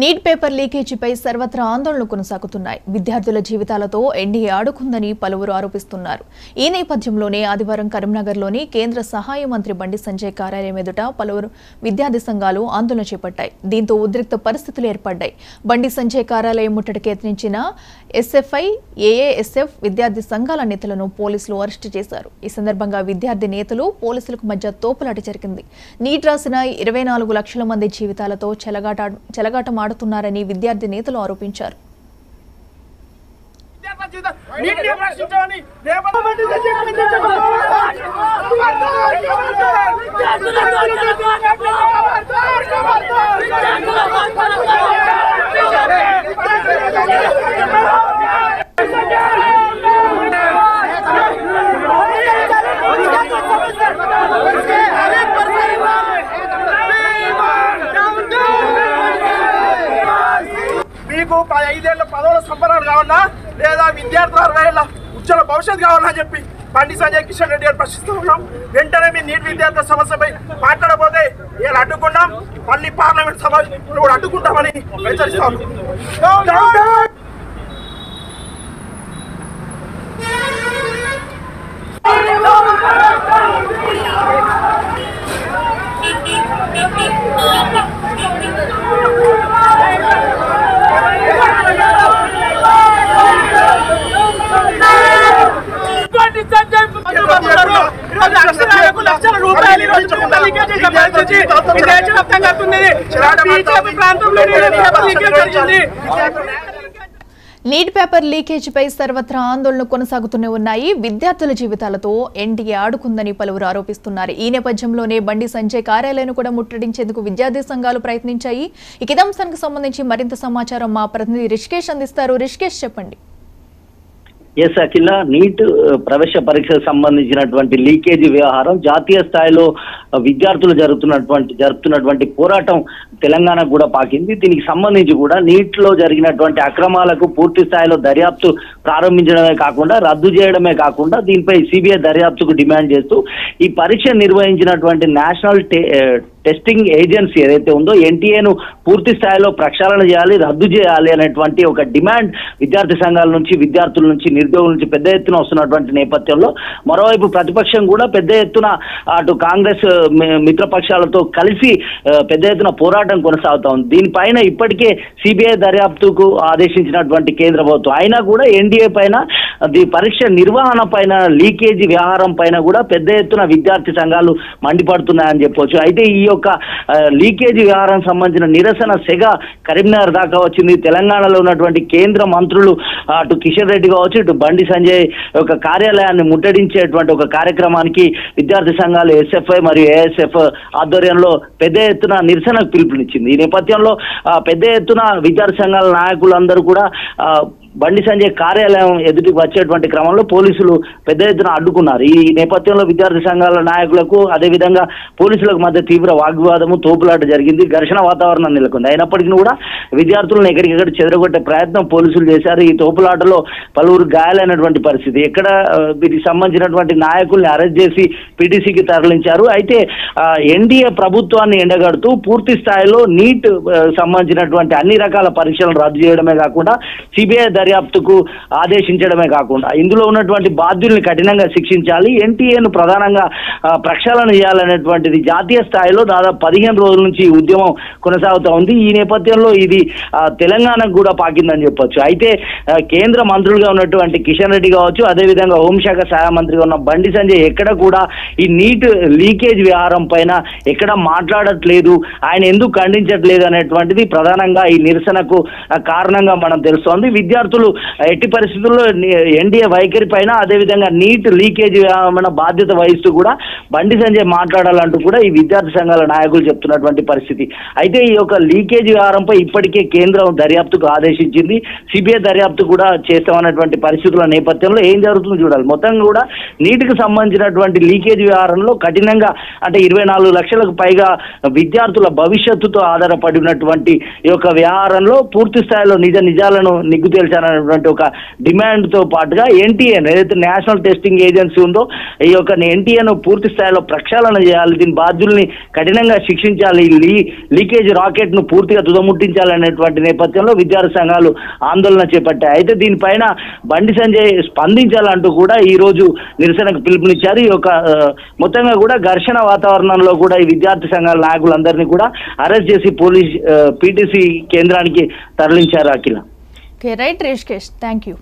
Neat paper లీకేజీపై సర్వత్రా ఆందోళనలు కొనసాగుతున్నాయి. విద్యార్థుల జీవితాలతో ఎన్డీఏ ఆడుకుందని పలువురు ఆరోపిస్తున్నారు. ఈ నేపథ్యంలోనే ఆదివారం కరీంనగర్లోని కేంద్ర సహాయ మంత్రి బండి సంజయ్ కార్యాలయం ఎదుట పలువురు విద్యార్థి సంఘాలు ఆందోళన చేపట్టాయి. దీంతో ఉద్రిక్త పరిస్థితులు ఏర్పడ్డాయి. బండి సంజయ్ కార్యాలయం ముట్టడికి యత్నించిన ఎస్ఎఫ్ఐ, ఏఏఎస్ఎఫ్ విద్యార్థి సంఘాల నేతలను పోలీసులు అరెస్టు చేశారు. ఈ సందర్భంగా విద్యార్థి నేతలు, పోలీసులకు మధ్య తోపులాట జరిగింది. నీట్ రాసిన 24 లక్షల మంది జీవితాలతో చెలగాటమాడుతున్నారని విద్యార్థి నేతలు ఆరోపించారు. మీకు 5 ఏళ్ల పదవుల సంబరాలు కావాలన్నా లేదా విద్యార్థుల 60 ఏళ్ల ఉజ్వల భవిష్యత్తు కావాలన్నా చెప్పి బండి సంజయ్ కిషన్ రెడ్డి గారు ప్రశ్నిస్తూ ఉన్నాం. వెంటనే మీ నీట్ విద్యార్థుల సమస్యపై మాట్లాడబోతే ఇలా అడ్డుకున్నాం, మళ్ళీ పార్లమెంట్ సభ కూడా అడ్డుకుంటామని హెచ్చరిస్తాం. నీట్ పేపర్ లీకేజీపై సర్వత్రా ఆందోళనలు కొనసాగుతూనే ఉన్నాయి. విద్యార్థుల జీవితాలతో ఎన్డీఏ ఆడుకుందని పలువురు ఆరోపిస్తున్నారు. ఈ నేపథ్యంలోనే బండి సంజయ్ కార్యాలయాన్ని కూడా ముట్టడించేందుకు విద్యార్థి సంఘాలు ప్రయత్నించాయి. ఈ అంశానికి సంబంధించి మరింత సమాచారం మా ప్రతినిధి రిషికేష్ అందిస్తారు. రిషికేష్, చెప్పండి. ఎస్ అఖిల, నీట్ ప్రవేశ పరీక్షకు సంబంధించినటువంటి లీకేజీ వ్యవహారం జాతీయ స్థాయిలో విద్యార్థులు జరుపుతున్నటువంటి పోరాటం తెలంగాణకు కూడా పాకింది. దీనికి సంబంధించి కూడా నీట్ లో జరిగినటువంటి అక్రమాలకు పూర్తి స్థాయిలో దర్యాప్తు ప్రారంభించడమే కాకుండా రద్దు చేయడమే కాకుండా దీనిపై సిబిఐ దర్యాప్తుకు డిమాండ్ చేస్తూ ఈ పరీక్ష నిర్వహించినటువంటి నేషనల్ టెస్టింగ్ ఏజెన్సీ ఏదైతే ఉందో ఎన్టీఏను పూర్తి స్థాయిలో ప్రక్షాళన చేయాలి, రద్దు చేయాలి అనేటువంటి ఒక డిమాండ్ విద్యార్థి సంఘాల నుంచి, విద్యార్థుల నుంచి, నిరుద్యోగుల నుంచి పెద్ద ఎత్తున వస్తున్నటువంటి నేపథ్యంలో మరోవైపు ప్రతిపక్షం కూడా పెద్ద ఎత్తున అటు కాంగ్రెస్ మిత్రపక్షాలతో కలిసి పెద్ద ఎత్తున పోరాటం కొనసాగుతా ఉంది. దీనిపైన ఇప్పటికే సిబిఐ దర్యాప్తుకు ఆదేశించినటువంటి కేంద్ర ప్రభుత్వం అయినా కూడా ఎన్డీఏ పైన పరీక్ష నిర్వహణ పైన, లీకేజీ వ్యవహారం పైన కూడా పెద్ద ఎత్తున విద్యార్థి సంఘాలు మండిపడుతున్నాయని చెప్పవచ్చు. అయితే ఈ యొక్క లీకేజీ వ్యవహారం సంబంధించిన నిరసన సెగ కరీంనగర్ దాకా వచ్చింది. తెలంగాణలో ఉన్నటువంటి కేంద్ర మంత్రులు అటు కిషన్ రెడ్డి కావచ్చు, ఇటు బండి సంజయ్ యొక్క కార్యాలయాన్ని ముట్టడించేటువంటి ఒక కార్యక్రమానికి విద్యార్థి సంఘాలు ఎస్ఎఫ్ఐ మరియు ఏఎస్ఎఫ్ ఆధ్వర్యంలో పెద్ద ఎత్తున నిరసనకు పిలుపునిచ్చింది. ఈ నేపథ్యంలో పెద్ద ఎత్తున విద్యార్థి సంఘాల నాయకులందరూ కూడా బండి సంజయ్ కార్యాలయం ఎదుటికి వచ్చేటువంటి క్రమంలో పోలీసులు పెద్ద ఎత్తున అడ్డుకున్నారు. ఈ నేపథ్యంలో విద్యార్థి సంఘాల నాయకులకు అదేవిధంగా పోలీసులకు మధ్య తీవ్ర వాగ్వివాదము, తోపులాట జరిగింది. ఘర్షణ వాతావరణం నెలకొంది. అయినప్పటికీ కూడా విద్యార్థులను ఎక్కడికెక్కడ చెదరగొట్టే ప్రయత్నం పోలీసులు చేశారు. ఈ తోపులాటలో పలువురు గాయాలైనటువంటి పరిస్థితి. ఎక్కడ వీటికి సంబంధించినటువంటి నాయకుల్ని అరెస్ట్ చేసి పీటీసీకి తరలించారు. అయితే ఎన్డీఏ ప్రభుత్వాన్ని ఎండగడుతూ పూర్తి స్థాయిలో నీట్ సంబంధించినటువంటి అన్ని రకాల పరీక్షలను రద్దు చేయడమే కాకుండా సిబిఐ దర్యాప్తుకు ఆదేశించడమే కాకుండా ఇందులో ఉన్నటువంటి బాధ్యుల్ని కఠినంగా శిక్షించాలి, ఎన్టీఏను ప్రధానంగా ప్రక్షాళన చేయాలనేటువంటిది జాతీయ స్థాయిలో దాదాపు 15 రోజుల నుంచి ఉద్యమం కొనసాగుతూ ఉంది. ఈ నేపథ్యంలో ఇది తెలంగాణకు కూడా పాకిందని చెప్పొచ్చు. అయితే కేంద్ర మంత్రులుగా ఉన్నటువంటి కిషన్ రెడ్డి కావచ్చు, అదేవిధంగా హోంశాఖ సహాయ మంత్రిగా ఉన్న బండి సంజయ్ ఎక్కడ కూడా ఈ నీట్ లీకేజ్ వ్యవహారం పైన ఎక్కడ మాట్లాడట్లేదు, ఆయన ఎందుకు ఖండించట్లేదు అనేటువంటిది ప్రధానంగా ఈ నిరసనకు కారణంగా మనం తెలుస్తోంది. విద్యార్థులు ఎట్టి పరిస్థితుల్లో ఎన్డీఏ వైఖరి పైన, అదేవిధంగా నీట్ లీకేజ్ బాధ్యత వహిస్తూ కూడా బండి సంజయ్ మాట్లాడాలంటూ కూడా ఈ విద్యార్థి సంఘాల నాయకులు చెప్తున్నటువంటి పరిస్థితి. అయితే ఈ యొక్క లీకేజ్ వ్యవహారంపై ఇప్పటికే కేంద్రం దర్యాప్తుకు ఆదేశించింది. సిబిఐ దర్యాప్తు కూడా చేస్తామన్నటువంటి పరిస్థితుల నేపథ్యంలో ఏం జరుగుతుందో చూడాలి. మొత్తం కూడా నీటికి సంబంధించినటువంటి లీకేజ్ వ్యవహారంలో కఠినంగా అంటే 24 లక్షలకు పైగా విద్యార్థుల భవిష్యత్తుతో ఆధారపడినటువంటి ఈ యొక్క వ్యవహారంలో పూర్తి స్థాయిలో నిజాలను నిగ్గు తేల్చారు చేయాలనేటువంటి ఒక డిమాండ్ తో పాటుగా ఎన్టీఏ ఏదైతే నేషనల్ టెస్టింగ్ ఏజెన్సీ ఉందో ఈ యొక్క ఎన్టీఏను పూర్తి స్థాయిలో ప్రక్షాళన చేయాలి, దీని బాధ్యుల్ని కఠినంగా శిక్షించాలి, లీకేజ్ రాకెట్ ను పూర్తిగా తుదముట్టించాలనేటువంటి నేపథ్యంలో విద్యార్థి సంఘాలు ఆందోళన చేపట్టాయి. అయితే దీనిపైన బండి సంజయ్ స్పందించాలంటూ కూడా ఈ రోజు నిరసనకు పిలుపునిచ్చారు. ఈ యొక్క మొత్తంగా కూడా ఘర్షణ వాతావరణంలో కూడా ఈ విద్యార్థి సంఘాల నాయకులందరినీ కూడా అరెస్ట్ చేసి పోలీస్ పీటీసీ కేంద్రానికి తరలించారు. Akhila. Right Rishikesh, thank you.